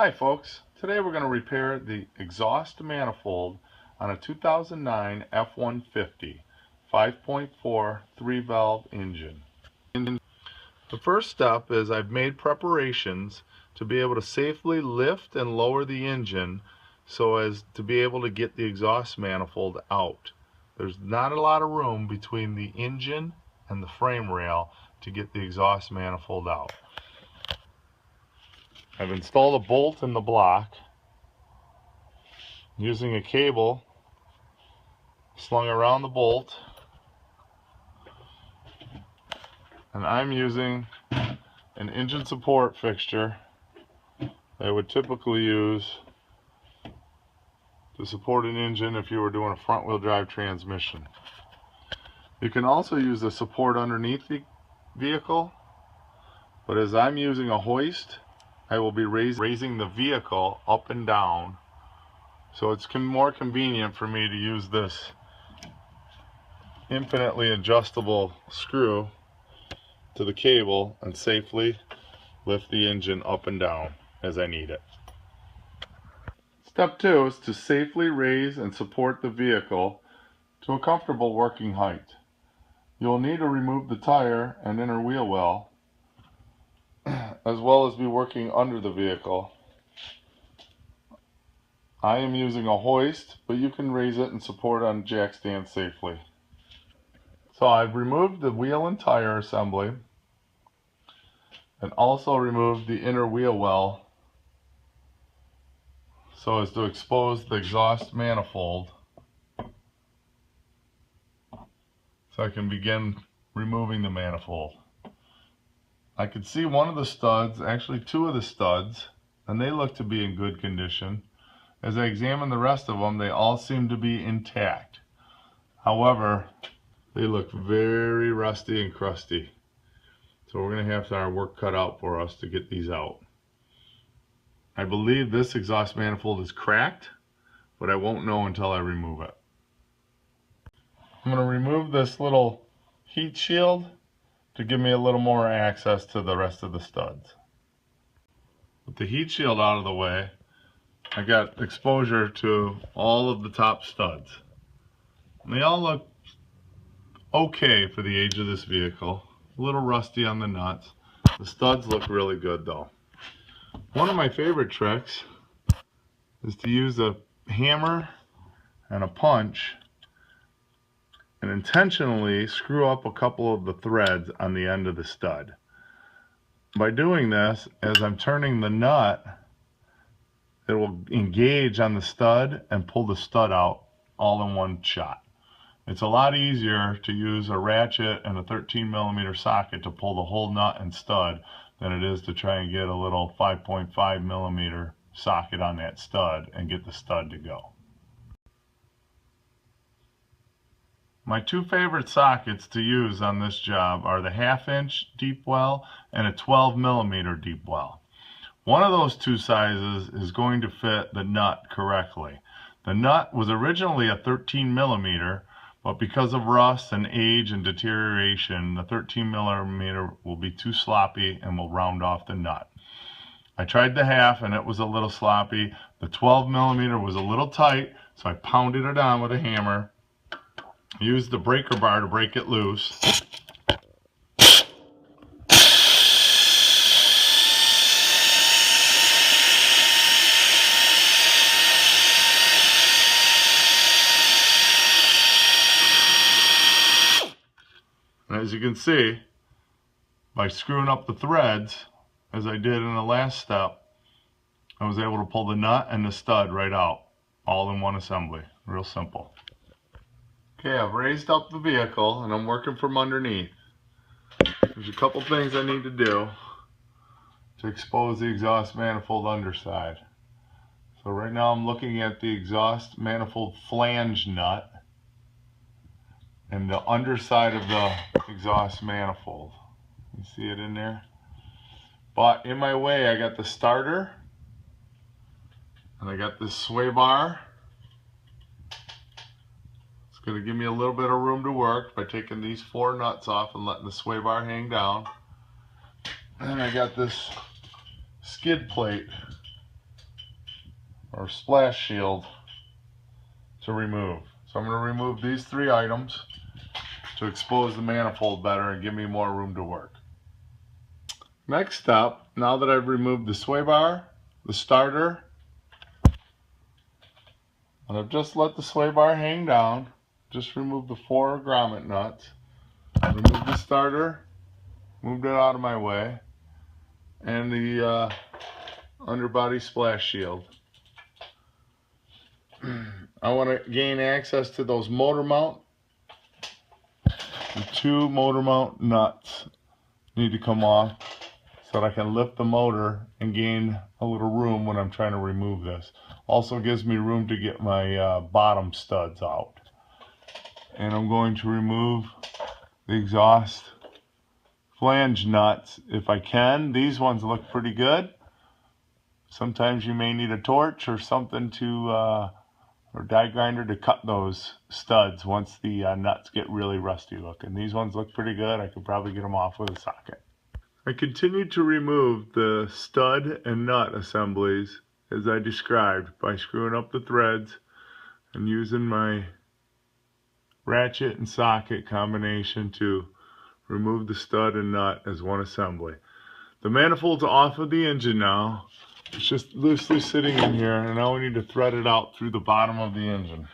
Hi folks, today we're going to repair the exhaust manifold on a 2009 F150 5.4 3-valve engine. The first step is I've made preparations to be able to safely lift and lower the engine so as to be able to get the exhaust manifold out. There's not a lot of room between the engine and the frame rail to get the exhaust manifold out. I've installed a bolt in the block using a cable slung around the bolt, and I'm using an engine support fixture that I would typically use to support an engine if you were doing a front wheel drive transmission. You can also use the support underneath the vehicle, but as I'm using a hoist, I will be raising the vehicle up and down, so it's more convenient for me to use this infinitely adjustable screw to the cable and safely lift the engine up and down as I need it. Step 2 is to safely raise and support the vehicle to a comfortable working height. You will need to remove the tire and inner wheel well, as well as be working under the vehicle. I am using a hoist, but you can raise it and support on jack stand safely. So I've removed the wheel and tire assembly and also removed the inner wheel well so as to expose the exhaust manifold, so I can begin removing the manifold. I could see one of the studs, actually two of the studs, and they look to be in good condition. As I examine the rest of them, they all seem to be intact. However, they look very rusty and crusty. So we're going to have our work cut out for us to get these out. I believe this exhaust manifold is cracked, but I won't know until I remove it. I'm going to remove this little heat shield to give me a little more access to the rest of the studs. With the heat shield out of the way, I got exposure to all of the top studs. And they all look okay for the age of this vehicle. A little rusty on the nuts. The studs look really good though. One of my favorite tricks is to use a hammer and a punch and intentionally screw up a couple of the threads on the end of the stud. By doing this, as I'm turning the nut, it will engage on the stud and pull the stud out all in one shot. It's a lot easier to use a ratchet and a 13mm socket to pull the whole nut and stud than it is to try and get a little 5.5mm socket on that stud and get the stud to go. My two favorite sockets to use on this job are the 1/2 inch deep well and a 12mm deep well. One of those two sizes is going to fit the nut correctly. The nut was originally a 13mm, but because of rust and age and deterioration, the 13mm will be too sloppy and will round off the nut. I tried the 1/2 and it was a little sloppy. The 12mm was a little tight, so I pounded it on with a hammer. Used the breaker bar to break it loose. And as you can see, by screwing up the threads, as I did in the last step, I was able to pull the nut and the stud right out, all in one assembly. Real simple. Okay, I've raised up the vehicle and I'm working from underneath. There's a couple things I need to do to expose the exhaust manifold underside. So right now I'm looking at the exhaust manifold flange nut and the underside of the exhaust manifold. You see it in there? But in my way I got the starter and I got this sway bar. It's going to give me a little bit of room to work by taking these 4 nuts off and letting the sway bar hang down. And I got this skid plate or splash shield to remove. So I'm going to remove these 3 items to expose the manifold better and give me more room to work. Next up, now that I've removed the sway bar, the starter, and I've just let the sway bar hang down, just remove the 4 grommet nuts, remove the starter, moved it out of my way, and the underbody splash shield. I want to gain access to those motor mount. The 2 motor mount nuts need to come off so that I can lift the motor and gain a little room when I'm trying to remove this. Also gives me room to get my bottom studs out. And I'm going to remove the exhaust flange nuts if I can. These ones look pretty good. Sometimes you may need a torch or something to, or die grinder to cut those studs once the nuts get really rusty looking. These ones look pretty good. I could probably get them off with a socket. I continued to remove the stud and nut assemblies as I described by screwing up the threads and using my ratchet and socket combination to remove the stud and nut as one assembly. The manifold's off of the engine now. It's just loosely sitting in here, and now we need to thread it out through the bottom of the engine.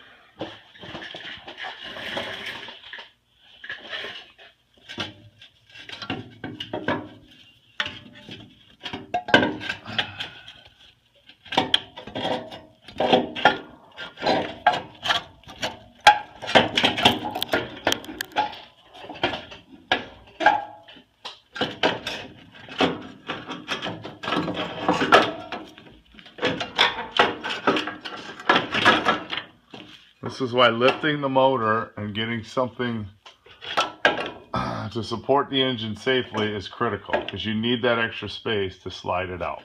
This is why lifting the motor and getting something to support the engine safely is critical, because you need that extra space to slide it out.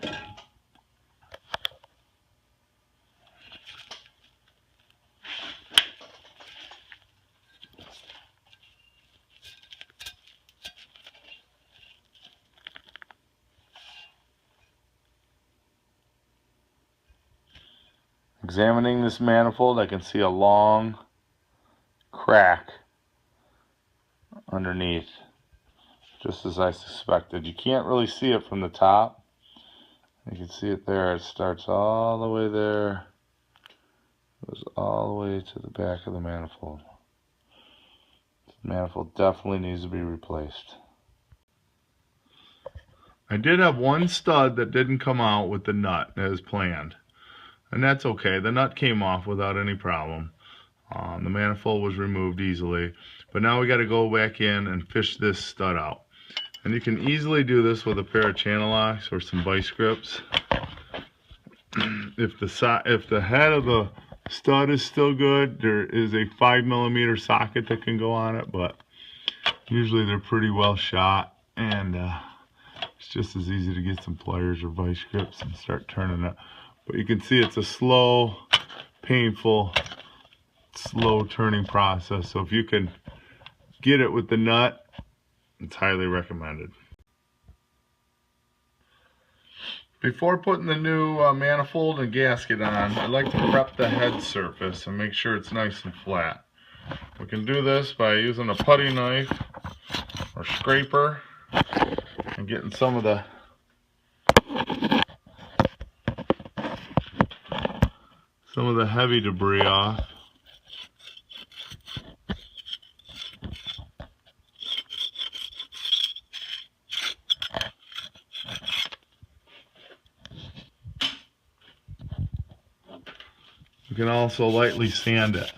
Examining this manifold, I can see a long crack underneath, just as I suspected. You can't really see it from the top. You can see it there. It starts all the way there, goes all the way to the back of the manifold. The manifold definitely needs to be replaced. I did have one stud that didn't come out with the nut as planned. And that's okay. The nut came off without any problem. The manifold was removed easily. But now we got to go back in and fish this stud out. And you can easily do this with a pair of channel locks or some vice grips. If the head of the stud is still good, there is a 5mm socket that can go on it, but usually they're pretty well shot, and it's just as easy to get some pliers or vice grips and start turning it. But you can see it's a slow, painful, slow turning process. So if you can get it with the nut, it's highly recommended. Before putting the new manifold and gasket on, I like to prep the head surface and make sure it's nice and flat. We can do this by using a putty knife or scraper and getting some of the heavy debris off. You can also lightly sand it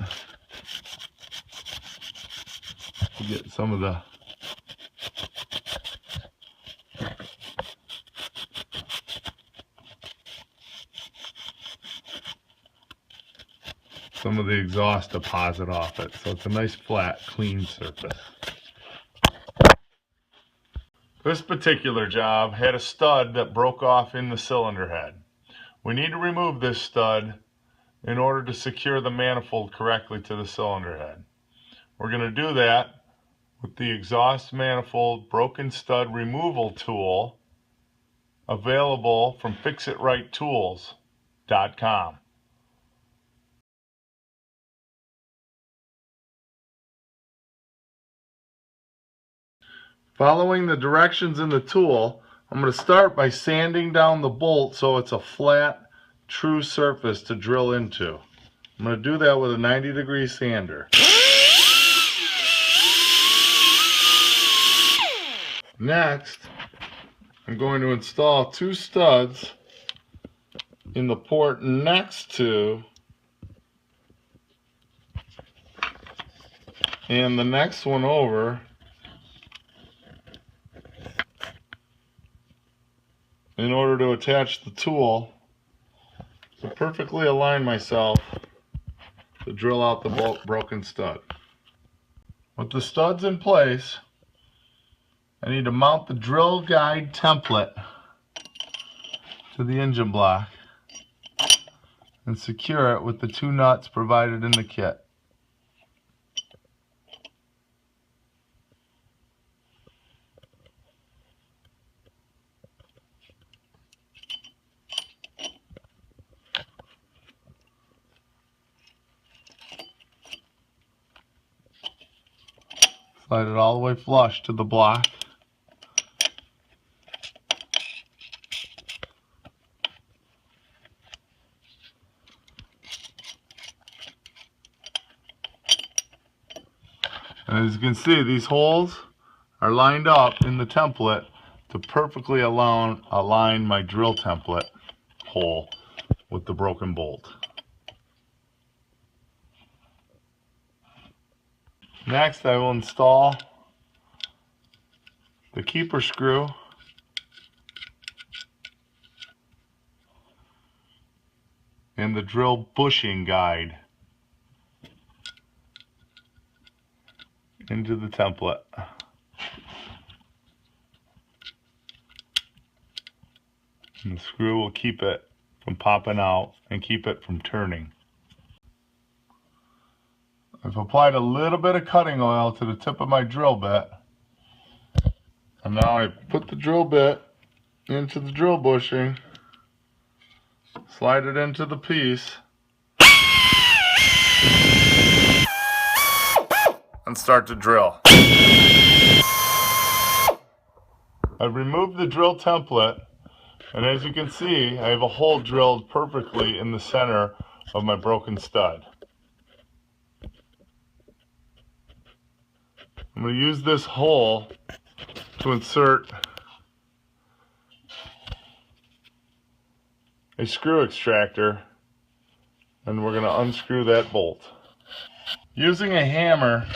to get some of the exhaust deposit off it, so it's a nice flat clean surface. This particular job had a stud that broke off in the cylinder head. We need to remove this stud in order to secure the manifold correctly to the cylinder head. We're going to do that with the exhaust manifold broken stud removal tool available from FixItRightTools.com. Following the directions in the tool, I'm going to start by sanding down the bolt so it's a flat, true surface to drill into. I'm going to do that with a 90-degree sander. Next, I'm going to install 2 studs in the port next to and the next one over in order to attach the tool to perfectly align myself to drill out the broken stud. With the studs in place, I need to mount the drill guide template to the engine block and secure it with the 2 nuts provided in the kit. Slide it all the way flush to the block. And as you can see, these holes are lined up in the template to perfectly align my drill template hole with the broken bolt. Next, I will install the keeper screw and the drill bushing guide into the template. And the screw will keep it from popping out and keep it from turning. I've applied a little bit of cutting oil to the tip of my drill bit. And now I put the drill bit into the drill bushing, slide it into the piece, and start to drill. I've removed the drill template, and as you can see, I have a hole drilled perfectly in the center of my broken stud. I'm going to use this hole to insert a screw extractor, and we're going to unscrew that bolt. Using a hammer,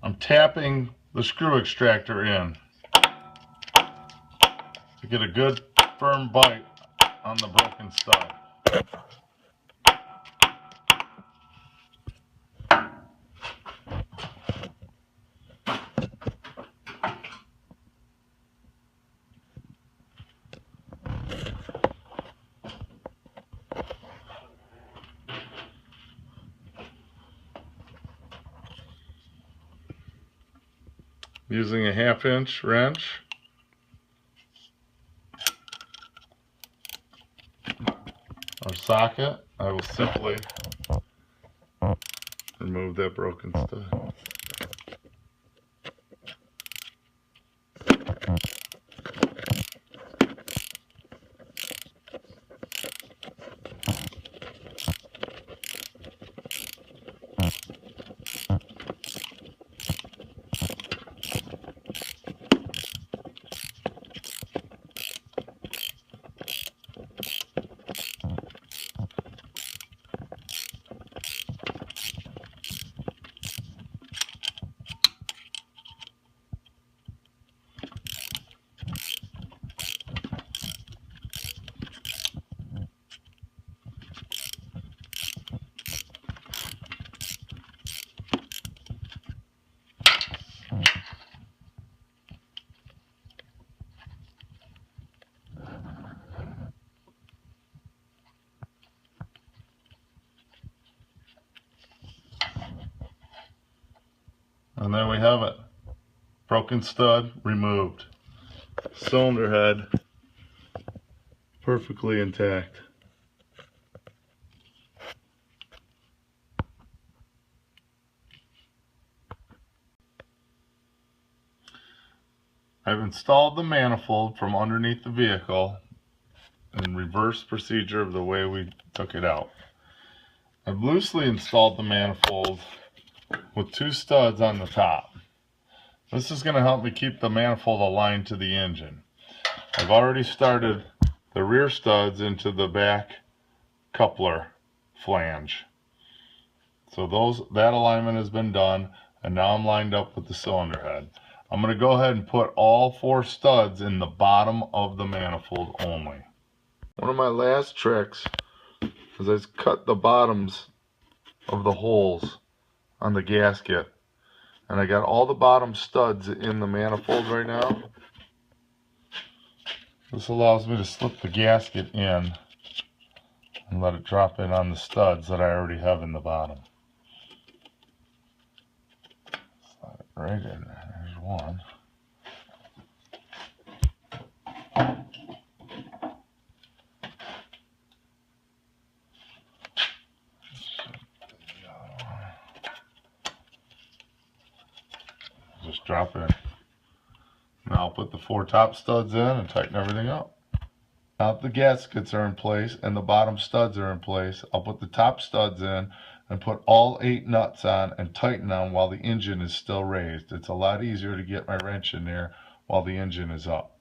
I'm tapping the screw extractor in to get a good firm bite on the broken stud. Using a 1/2-inch wrench, or socket, I will simply remove that broken stud. And there we have it. Broken stud removed. Cylinder head perfectly intact. I've installed the manifold from underneath the vehicle in reverse procedure of the way we took it out. I've loosely installed the manifold with 2 studs on the top. This is going to help me keep the manifold aligned to the engine. I've already started the rear studs into the back coupler flange. So that alignment has been done, and now I'm lined up with the cylinder head. I'm going to go ahead and put all 4 studs in the bottom of the manifold only. One of my last tricks is I cut the bottoms of the holes on the gasket, and I got all the bottom studs in the manifold right now. This allows me to slip the gasket in and let it drop in on the studs that I already have in the bottom. Slide it right in there. There's one. Just drop it in. Now I'll put the 4 top studs in and tighten everything up. Now that the gaskets are in place and the bottom studs are in place, I'll put the top studs in and put all 8 nuts on and tighten them while the engine is still raised. It's a lot easier to get my wrench in there while the engine is up.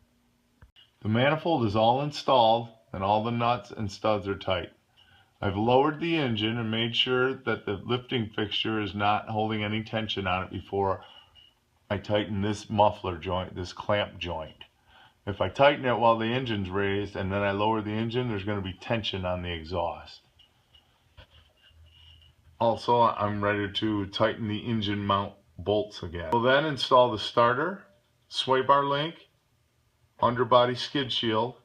The manifold is all installed and all the nuts and studs are tight. I've lowered the engine and made sure that the lifting fixture is not holding any tension on it before I tighten this muffler joint, this clamp joint. If I tighten it while the engine's raised and then I lower the engine, there's going to be tension on the exhaust. Also, I'm ready to tighten the engine mount bolts again. We'll then install the starter, sway bar link, underbody skid shield,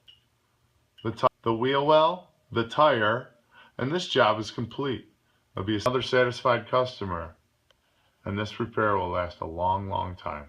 the wheel well, the tire, and this job is complete. I'll be another satisfied customer, and this repair will last a long, long time.